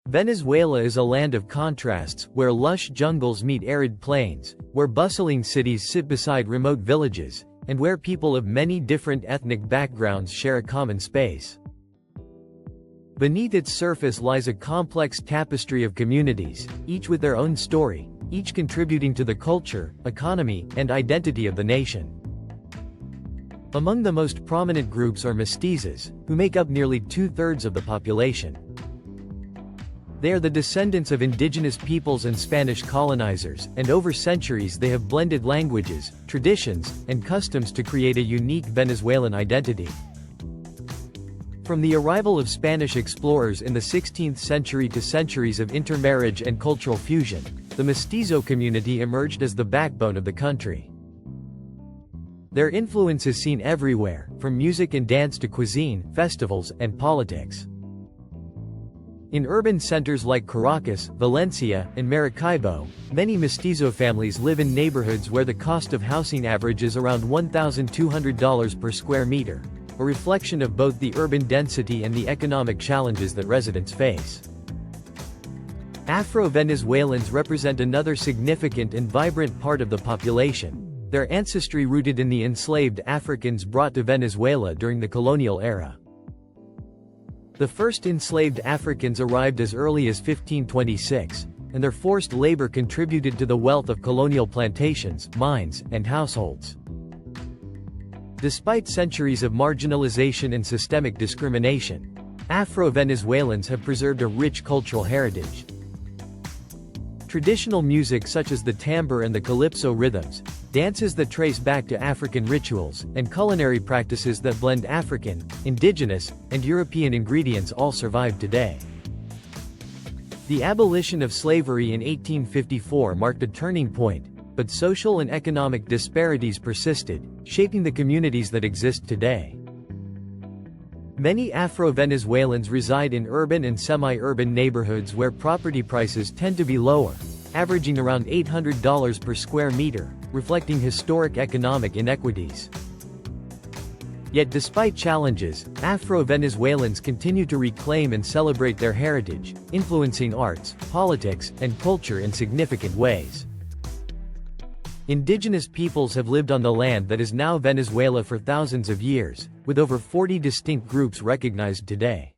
Venezuela is a land of contrasts, where lush jungles meet arid plains, where bustling cities sit beside remote villages, and where people of many different ethnic backgrounds share a common space. Beneath its surface lies a complex tapestry of communities, each with their own story, each contributing to the culture, economy, and identity of the nation. Among the most prominent groups are mestizos, who make up nearly two-thirds of the population. They are the descendants of indigenous peoples and Spanish colonizers, and over centuries they have blended languages, traditions, and customs to create a unique Venezuelan identity. From the arrival of Spanish explorers in the 16th century to centuries of intermarriage and cultural fusion, the mestizo community emerged as the backbone of the country. Their influence is seen everywhere, from music and dance to cuisine, festivals, and politics. In urban centers like Caracas, Valencia, and Maracaibo, many mestizo families live in neighborhoods where the cost of housing averages around $1,200 per square meter, a reflection of both the urban density and the economic challenges that residents face. Afro-Venezuelans represent another significant and vibrant part of the population, their ancestry rooted in the enslaved Africans brought to Venezuela during the colonial era. The first enslaved Africans arrived as early as 1526, and their forced labor contributed to the wealth of colonial plantations, mines, and households. Despite centuries of marginalization and systemic discrimination, Afro-Venezuelans have preserved a rich cultural heritage. Traditional music such as the tambour and the calypso rhythms, dances that trace back to African rituals, and culinary practices that blend African, indigenous, and European ingredients all survive today. The abolition of slavery in 1854 marked a turning point, but social and economic disparities persisted, shaping the communities that exist today. Many Afro-Venezuelans reside in urban and semi-urban neighborhoods where property prices tend to be lower, averaging around $800 per square meter, reflecting historic economic inequities. Yet despite challenges, Afro-Venezuelans continue to reclaim and celebrate their heritage, influencing arts, politics, and culture in significant ways. Indigenous peoples have lived on the land that is now Venezuela for thousands of years, with over 40 distinct groups recognized today.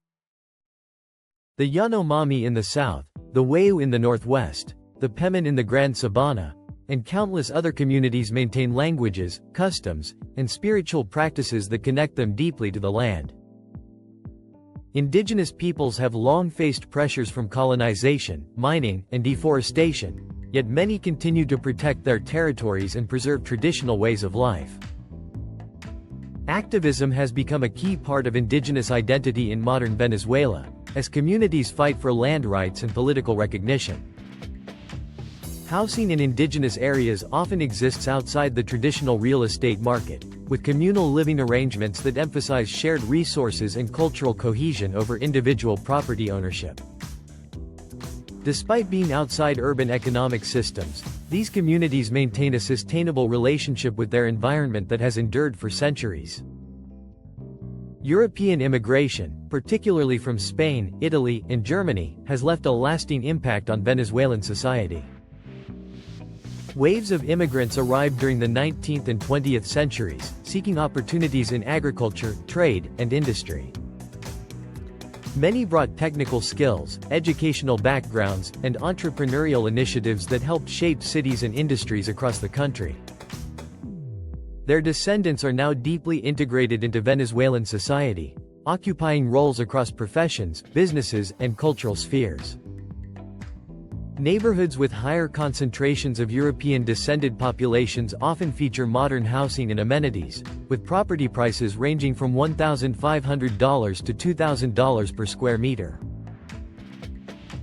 The Yanomami in the south, the Wayuu in the northwest, the Pemen in the Grand Sabana, and countless other communities maintain languages, customs, and spiritual practices that connect them deeply to the land. Indigenous peoples have long faced pressures from colonization, mining, and deforestation, yet many continue to protect their territories and preserve traditional ways of life. Activism has become a key part of indigenous identity in modern Venezuela, as communities fight for land rights and political recognition. Housing in indigenous areas often exists outside the traditional real estate market, with communal living arrangements that emphasize shared resources and cultural cohesion over individual property ownership. Despite being outside urban economic systems, these communities maintain a sustainable relationship with their environment that has endured for centuries. European immigration, particularly from Spain, Italy, and Germany, has left a lasting impact on Venezuelan society. Waves of immigrants arrived during the 19th and 20th centuries, seeking opportunities in agriculture, trade, and industry. Many brought technical skills, educational backgrounds, and entrepreneurial initiatives that helped shape cities and industries across the country. Their descendants are now deeply integrated into Venezuelan society, occupying roles across professions, businesses, and cultural spheres. Neighborhoods with higher concentrations of European-descended populations often feature modern housing and amenities, with property prices ranging from $1,500 to $2,000 per square meter.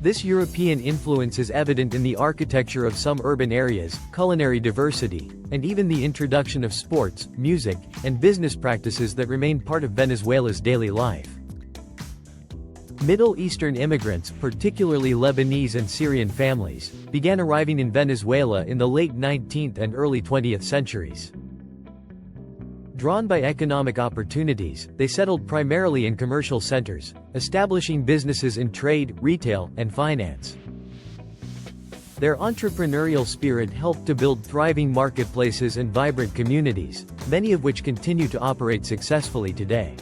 This European influence is evident in the architecture of some urban areas, culinary diversity, and even the introduction of sports, music, and business practices that remain part of Venezuela's daily life. Middle Eastern immigrants, particularly Lebanese and Syrian families, began arriving in Venezuela in the late 19th and early 20th centuries. Drawn by economic opportunities, they settled primarily in commercial centers, establishing businesses in trade, retail, and finance. Their entrepreneurial spirit helped to build thriving marketplaces and vibrant communities, many of which continue to operate successfully today.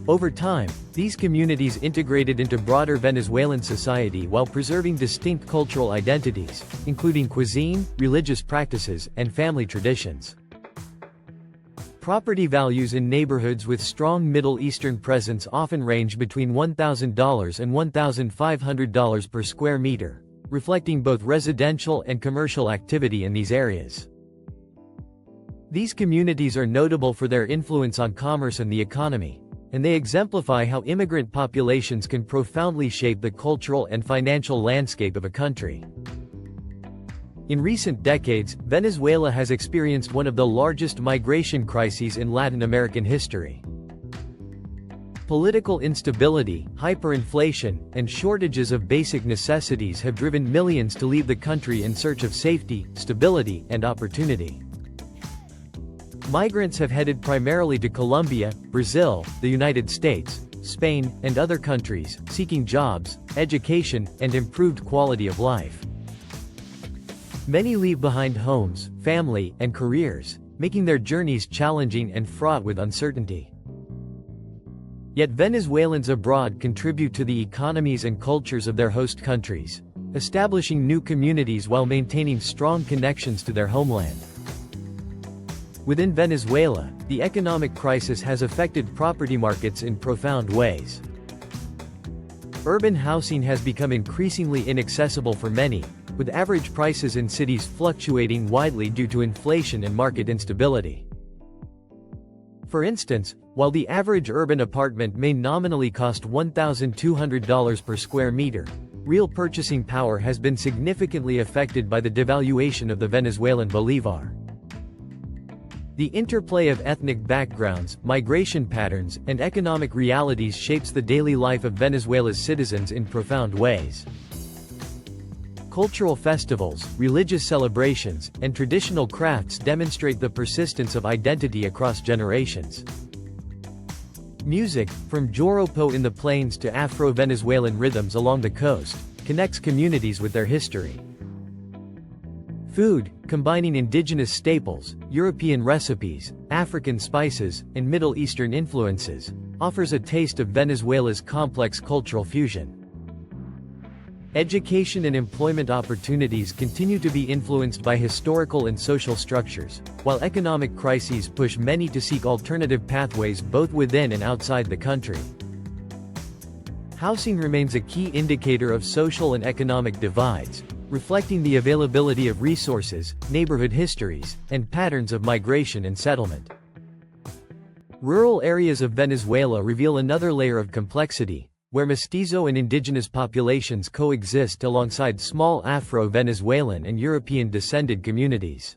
Over time, these communities integrated into broader Venezuelan society while preserving distinct cultural identities, including cuisine, religious practices, and family traditions. Property values in neighborhoods with strong Middle Eastern presence often range between $1,000 and $1,500 per square meter, reflecting both residential and commercial activity in these areas. These communities are notable for their influence on commerce and the economy, and they exemplify how immigrant populations can profoundly shape the cultural and financial landscape of a country. In recent decades, Venezuela has experienced one of the largest migration crises in Latin American history. Political instability, hyperinflation, and shortages of basic necessities have driven millions to leave the country in search of safety, stability, and opportunity. Migrants have headed primarily to Colombia, Brazil, the United States, Spain, and other countries, seeking jobs, education, and improved quality of life. Many leave behind homes, family, and careers, making their journeys challenging and fraught with uncertainty. Yet Venezuelans abroad contribute to the economies and cultures of their host countries, establishing new communities while maintaining strong connections to their homeland. Within Venezuela, the economic crisis has affected property markets in profound ways. Urban housing has become increasingly inaccessible for many, with average prices in cities fluctuating widely due to inflation and market instability. For instance, while the average urban apartment may nominally cost $1,200 per square meter, real purchasing power has been significantly affected by the devaluation of the Venezuelan bolivar. The interplay of ethnic backgrounds, migration patterns, and economic realities shapes the daily life of Venezuela's citizens in profound ways. Cultural festivals, religious celebrations, and traditional crafts demonstrate the persistence of identity across generations. Music, from joropo in the plains to Afro-Venezuelan rhythms along the coast, connects communities with their history. Food, combining indigenous staples, European recipes, African spices, and Middle Eastern influences, offers a taste of Venezuela's complex cultural fusion. Education and employment opportunities continue to be influenced by historical and social structures, while economic crises push many to seek alternative pathways both within and outside the country. Housing remains a key indicator of social and economic divides, reflecting the availability of resources, neighborhood histories, and patterns of migration and settlement. Rural areas of Venezuela reveal another layer of complexity, where mestizo and indigenous populations coexist alongside small Afro-Venezuelan and European-descended communities.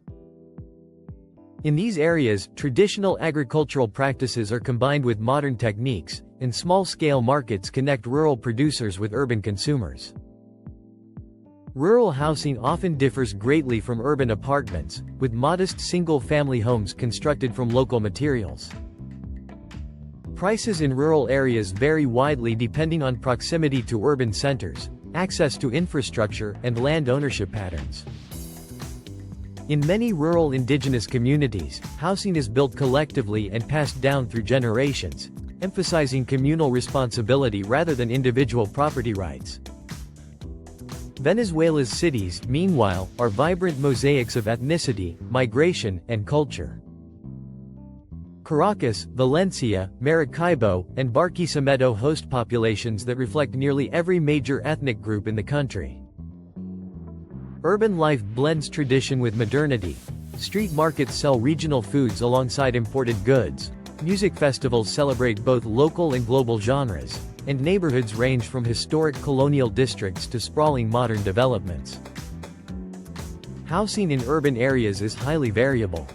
In these areas, traditional agricultural practices are combined with modern techniques, and small-scale markets connect rural producers with urban consumers. Rural housing often differs greatly from urban apartments, with modest single-family homes constructed from local materials. Prices in rural areas vary widely depending on proximity to urban centers, access to infrastructure, and land ownership patterns. In many rural indigenous communities, housing is built collectively and passed down through generations, emphasizing communal responsibility rather than individual property rights. Venezuela's cities, meanwhile, are vibrant mosaics of ethnicity, migration, and culture. Caracas, Valencia, Maracaibo, and Barquisimeto host populations that reflect nearly every major ethnic group in the country. Urban life blends tradition with modernity. Street markets sell regional foods alongside imported goods. Music festivals celebrate both local and global genres, and neighborhoods range from historic colonial districts to sprawling modern developments. Housing in urban areas is highly variable.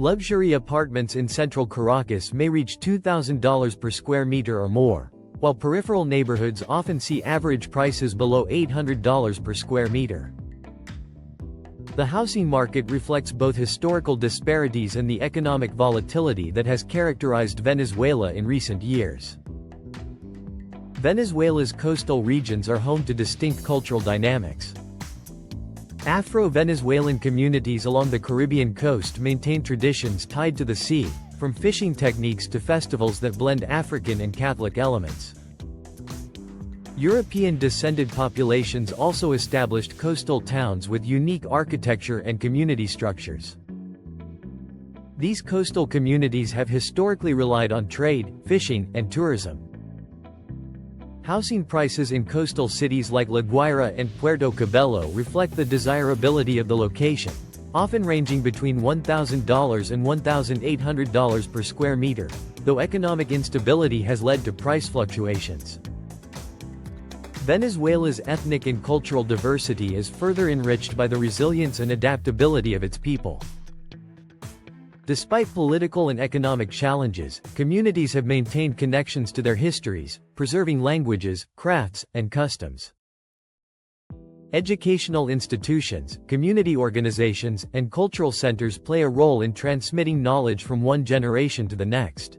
Luxury apartments in central Caracas may reach $2,000 per square meter or more, while peripheral neighborhoods often see average prices below $800 per square meter. The housing market reflects both historical disparities and the economic volatility that has characterized Venezuela in recent years. Venezuela's coastal regions are home to distinct cultural dynamics. Afro-Venezuelan communities along the Caribbean coast maintain traditions tied to the sea, from fishing techniques to festivals that blend African and Catholic elements. European-descended populations also established coastal towns with unique architecture and community structures. These coastal communities have historically relied on trade, fishing, and tourism. Housing prices in coastal cities like La Guaira and Puerto Cabello reflect the desirability of the location, often ranging between $1,000 and $1,800 per square meter, though economic instability has led to price fluctuations. Venezuela's ethnic and cultural diversity is further enriched by the resilience and adaptability of its people. Despite political and economic challenges, communities have maintained connections to their histories, preserving languages, crafts, and customs. Educational institutions, community organizations, and cultural centers play a role in transmitting knowledge from one generation to the next.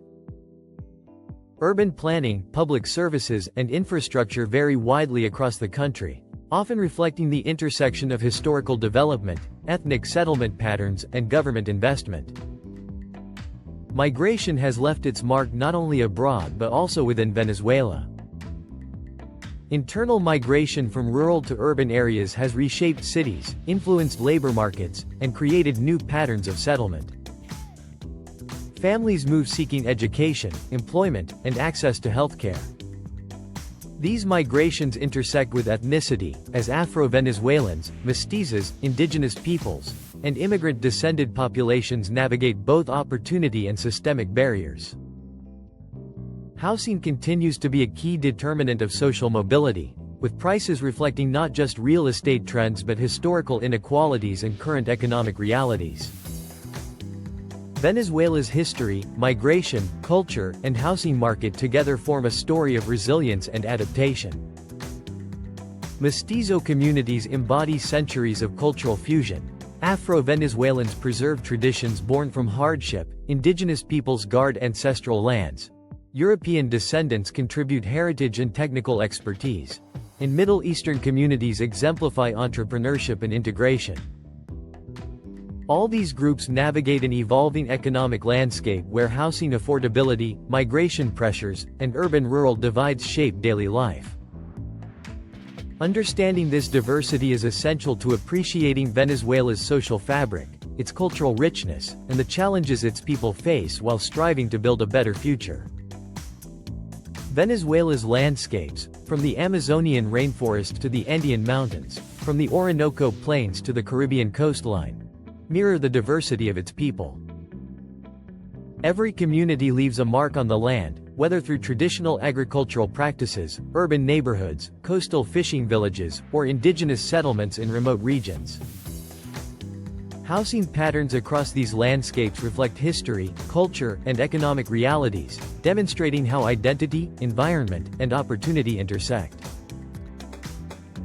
Urban planning, public services, and infrastructure vary widely across the country, often reflecting the intersection of historical development, ethnic settlement patterns, and government investment. Migration has left its mark not only abroad but also within Venezuela. Internal migration from rural to urban areas has reshaped cities, influenced labor markets, and created new patterns of settlement. Families move seeking education, employment, and access to healthcare. These migrations intersect with ethnicity, as Afro-Venezuelans, mestizos, indigenous peoples, and immigrant-descended populations navigate both opportunity and systemic barriers. Housing continues to be a key determinant of social mobility, with prices reflecting not just real estate trends but historical inequalities and current economic realities. Venezuela's history, migration, culture, and housing market together form a story of resilience and adaptation. Mestizo communities embody centuries of cultural fusion. Afro-Venezuelans preserve traditions born from hardship, indigenous peoples guard ancestral lands. European descendants contribute heritage and technical expertise. And Middle Eastern communities exemplify entrepreneurship and integration. All these groups navigate an evolving economic landscape where housing affordability, migration pressures, and urban-rural divides shape daily life. Understanding this diversity is essential to appreciating Venezuela's social fabric, its cultural richness, and the challenges its people face while striving to build a better future. Venezuela's landscapes, from the Amazonian rainforest to the Andean mountains, from the Orinoco plains to the Caribbean coastline, mirror the diversity of its people. Every community leaves a mark on the land, whether through traditional agricultural practices, urban neighborhoods, coastal fishing villages, or indigenous settlements in remote regions. Housing patterns across these landscapes reflect history, culture, and economic realities, demonstrating how identity, environment, and opportunity intersect.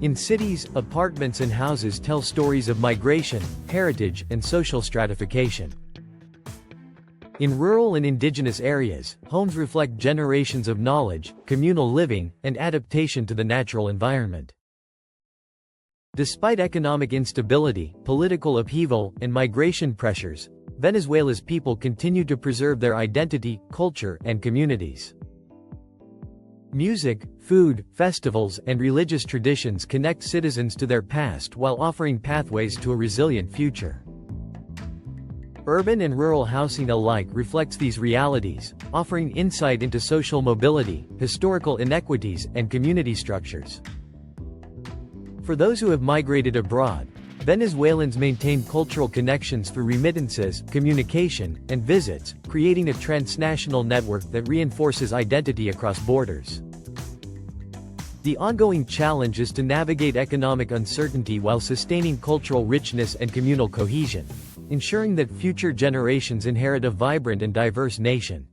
In cities, apartments and houses tell stories of migration, heritage, and social stratification. In rural and indigenous areas, homes reflect generations of knowledge, communal living, and adaptation to the natural environment. Despite economic instability, political upheaval, and migration pressures, Venezuela's people continue to preserve their identity, culture, and communities. Music, food, festivals, and religious traditions connect citizens to their past while offering pathways to a resilient future. Urban and rural housing alike reflects these realities, offering insight into social mobility, historical inequities, and community structures. For those who have migrated abroad, Venezuelans maintain cultural connections through remittances, communication, and visits, creating a transnational network that reinforces identity across borders. The ongoing challenge is to navigate economic uncertainty while sustaining cultural richness and communal cohesion, ensuring that future generations inherit a vibrant and diverse nation.